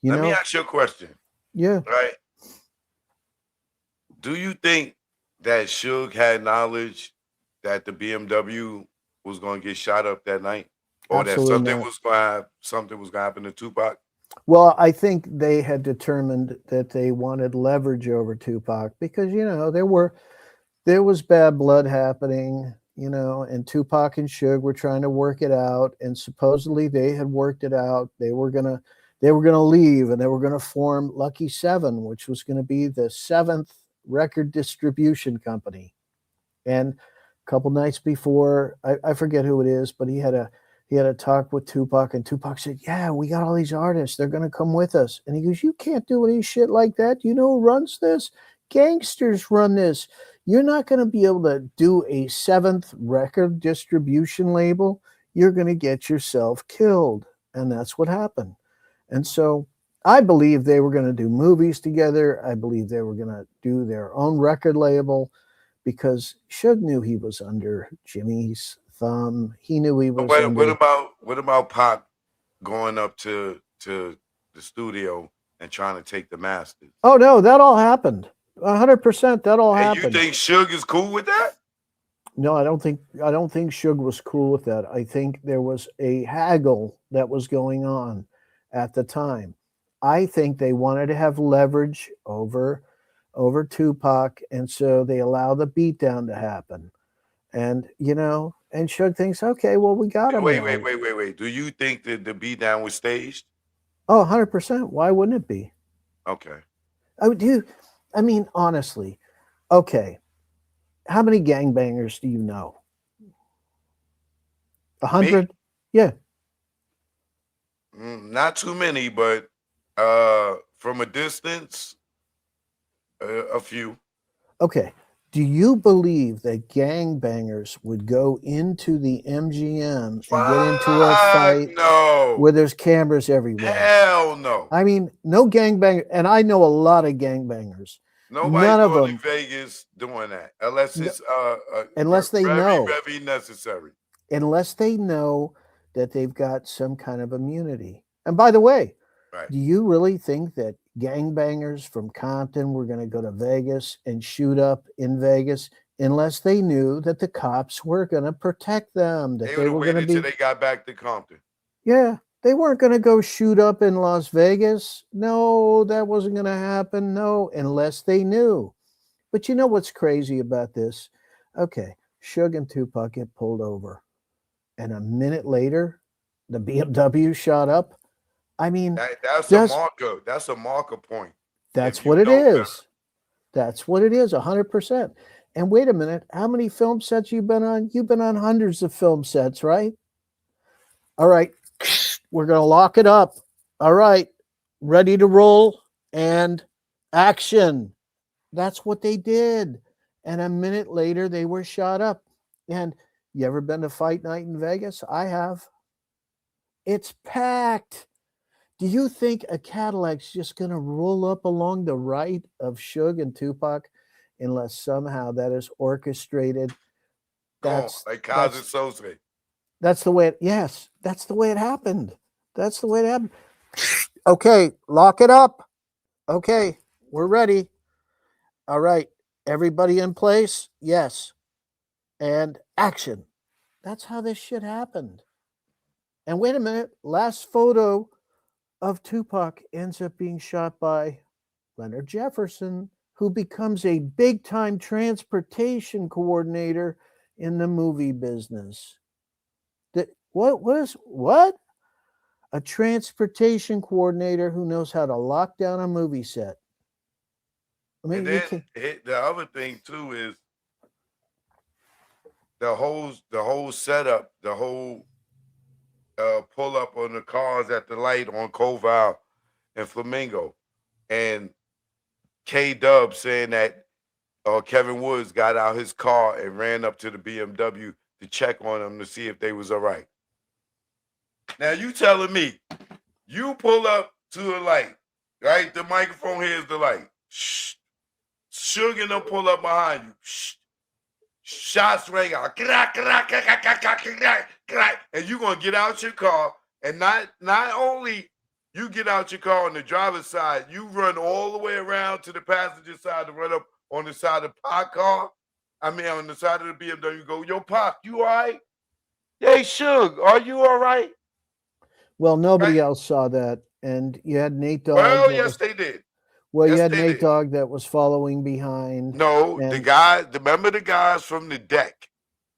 You Let me know? ask you a question. Yeah, Right? Do you think that Suge had knowledge that the BMW was going to get shot up that night, or that absolutely not. something was going to happen to Tupac? Well, I think they had determined that they wanted leverage over Tupac because there was bad blood happening, and Tupac and Suge were trying to work it out, and supposedly they had worked it out. They were gonna leave, and they were gonna form Lucky Seven, which was gonna be the seventh record distribution company. And a couple nights before, I forget who it is, but he had a talk with Tupac, and Tupac said, "Yeah, we got all these artists. They're gonna come with us." And he goes, "You can't do any shit like that. You know who runs this? Gangsters run this. You're not gonna be able to do a seventh record distribution label. You're gonna get yourself killed." And that's what happened. And so I believe they were going to do movies together. I believe they were going to do their own record label because Suge knew he was under Jimmy's thumb. He knew he But was under. what about Pac going up to the studio and trying to take the masters? Oh no, that all happened. 100%, that all And you happened. think Suge is cool with that? No, I don't think Suge was cool with that. I think there was a haggle that was going on at the time. I think they wanted to have leverage over Tupac, and so they allow the beatdown to happen. And Suge thinks, okay, well, we got him Wait, now. wait. Do you think that the beatdown was staged? Oh, 100%. Why wouldn't it be? Okay. I would do. I mean, honestly, okay. How many gangbangers do you know? A Me? hundred? Yeah. Not too many, but from a distance, a few. Okay. Do you believe that gangbangers would go into the MGM and get into a Fuck fight no. where there's cameras everywhere? Hell no. I mean, no gangbanger, and I know a lot of gangbangers. Nobody None of going to them, Vegas doing that unless n- it's unless they very, know, very necessary. unless they know that they've got some kind of immunity. And by the way, Right. do you really think that gangbangers from Compton were going to go to Vegas and shoot up in Vegas unless they knew that the cops were going to protect them, that They would they have were going to waited till be, they got back to Compton. yeah, they weren't going to go shoot up in Las Vegas. No, that wasn't going to happen. No, unless they knew. But you know what's crazy about this? Okay, Suge and Tupac get pulled over, and a minute later, the BMW shot up. I mean, That's a just marker. That's a marker point. If that's you what it know better. is. That's what it is, 100%. And wait a minute, how many film sets you been on? You've been on hundreds of film sets, right? All right, we're going to lock it up. All right, ready to roll and action. That's what they did. And a minute later, they were shot up. And you ever been to Fight Night in Vegas? I have. It's packed. Do you think a Cadillac's just going to roll up along the right of Suge and Tupac unless somehow that is orchestrated? Gone. That's Like Kaiser that's Soze. that's the way it yes, that's the way it happened. That's the way it happened. Okay, lock it up. Okay, we're ready. All right. Everybody in place? Yes. And action. That's how this shit happened. And wait a minute, last photo of Tupac ends up being shot by Leonard Jefferson, who becomes a big time transportation coordinator in the movie business. What? A transportation coordinator who knows how to lock down a movie set. I And mean, you then can the other thing too is the whole setup, the whole pull up on the cars at the light on Koval and Flamingo, and K Dub saying that Kevin Woods got out his car and ran up to the BMW to check on them to see if they was all right. Now you telling me you pull up to a light, right? The microphone here is the light. Shh. Sugar and them pull up behind you. Shh. Shots ring out. And you're gonna get out your car and not only You get out your car on the driver's side, you run all the way around to the passenger side to run up on the side of Pac car. I mean, on the side of the BMW, go, yo, Pac, you all right? Hey, Suge, are you all right? Well, nobody Right? else saw that, and you had Nate Dogg Well, that yes, was they did. well, you Yes, had they Nate did. Dogg that was following behind, No, the and guy, remember the guys from the deck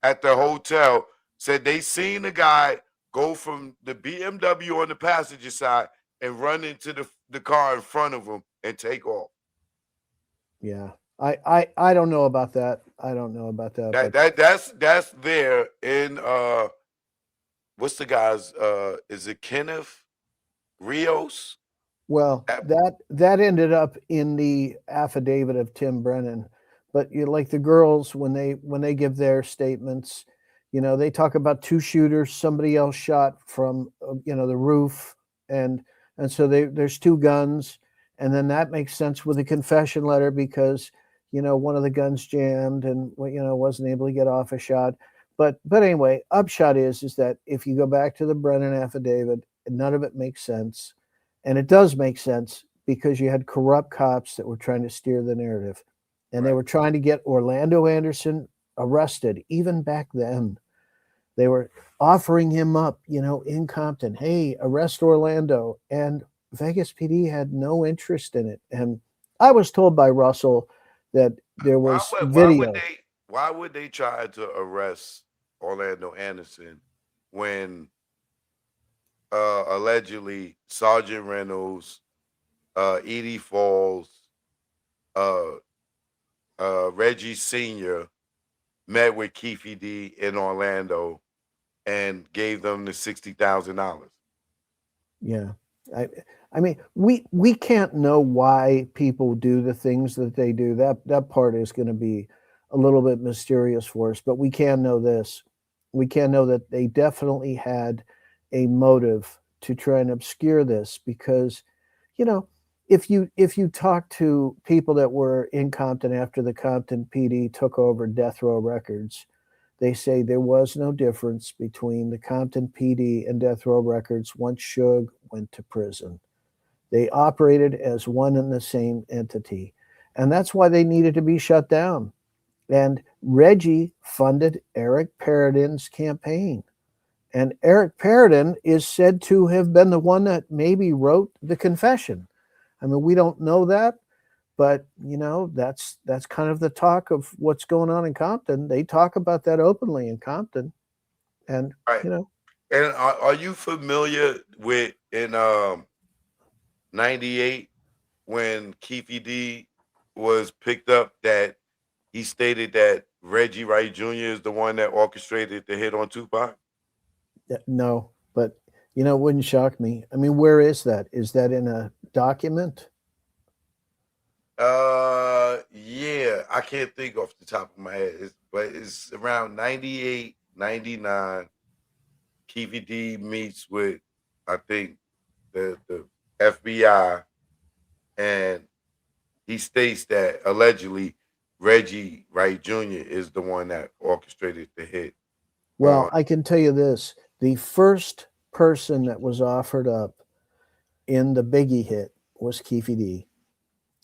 at the hotel said they seen the guy go from the BMW on the passenger side and run into the car in front of him and take off. yeah, I don't know about that. I don't know about that, but That's there in what's the guy's is it Kenneth Rios? well, That, that ended up in the affidavit of Tim Brennan. But you like the girls when they give their statements, they talk about two shooters, somebody else shot from the roof, and so there's two guns, and then that makes sense with a confession letter because one of the guns jammed and wasn't able to get off a shot. But anyway, upshot is that if you go back to the Brennan affidavit, none of it makes sense. And it does make sense because you had corrupt cops that were trying to steer the narrative. And they right. were trying to get Orlando Anderson arrested. Even back then, they were offering him up, in Compton. Hey, arrest Orlando. And Vegas PD had no interest in it. And I was told by Russell that there was video. Why would they try to arrest Orlando Anderson when allegedly Sergeant Reynolds, Edie Falls, uh, Reggie Sr. met with Keefe D in Orlando and gave them the $60,000? Yeah. I mean, we can't know why people do the things that they do. That part is going to be a little bit mysterious for us, but we can know this. We can know that they definitely had a motive to try and obscure this because, you know, if you talk to people that were in Compton after the Compton PD took over Death Row Records, they say there was no difference between the Compton PD and Death Row Records once Suge went to prison. They operated as one and the same entity. And that's why they needed to be shut down. And Reggie funded Eric Paradin's campaign. And Eric Paradin is said to have been the one that maybe wrote the confession. I mean, we don't know that, but that's kind of the talk of what's going on in Compton. They talk about that openly in Compton, and Right. And are you familiar with in '98 when Keefe D was picked up that he stated that Reggie Wright Jr. is the one that orchestrated the hit on Tupac? no, but it wouldn't shock me. I mean, where is that? Is that in a document? Yeah, I can't think off the top of my head, but it's around 98, 99. Keefe D meets with, I think, the FBI, and he states that allegedly Reggie Wright Jr. is the one that orchestrated the hit Well, on. I can tell you this: the first person that was offered up in the Biggie hit was Keefe D,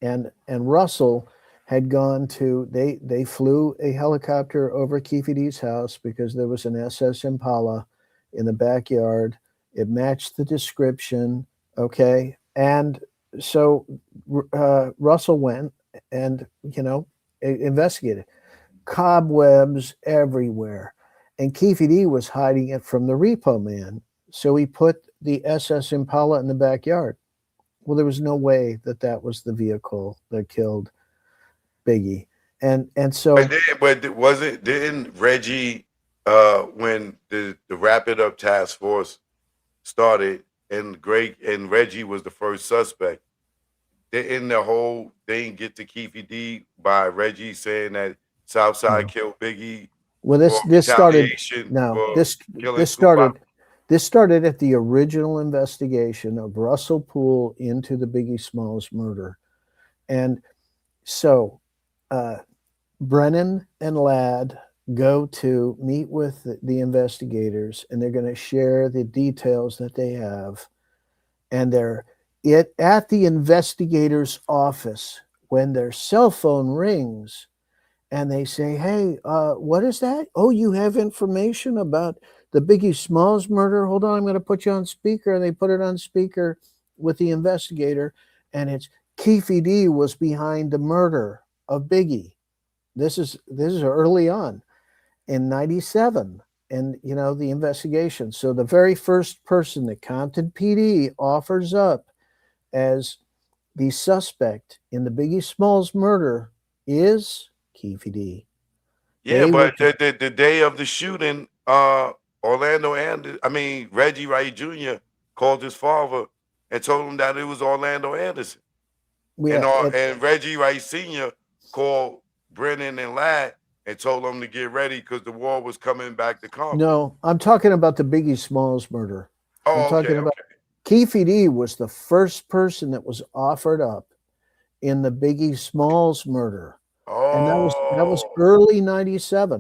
and Russell had gone to they flew a helicopter over Keefe D's house because there was an SS Impala in the backyard. It matched the description, okay, and so Russell went and investigated. Cobwebs everywhere, and Keefe D was hiding it from the repo man. So he put the SS Impala in the backyard. Well, there was no way that that was the vehicle that killed Biggie, and so Didn't Reggie when the Wrap It Up task force started and Greg and Reggie was the first suspect? Didn't the whole thing get to Keefe D by Reggie saying that Southside no. killed Biggie Well, for this started retaliation no for this killing this Tupac? started this started at the original investigation of Russell Poole into the Biggie Smalls murder, and so Brennan and Ladd go to meet with the investigators, and they're going to share the details that they have. and they're at the investigator's office when their cell phone rings and they say, "Hey, what is that? Oh, you have information about the Biggie Smalls murder? Hold on, I'm going to put you on speaker." And they put it on speaker with the investigator, and it's Keefe D was behind the murder of Biggie. This is early on in '97, and the investigation. So the very first person that Compton PD offers up as the suspect in the Biggie Smalls murder is Keefe D. Yeah, but the day of the shooting, Orlando Reggie Wright Jr. called his father and told him that it was Orlando Anderson. And Reggie Wright Sr. called Brennan and Ladd and told them to get ready because the war was coming back to Compton. No, I'm talking about the Biggie Smalls murder. I'm talking about Keefe D was the first person that was offered up in the Biggie Smalls murder. And that was early '97.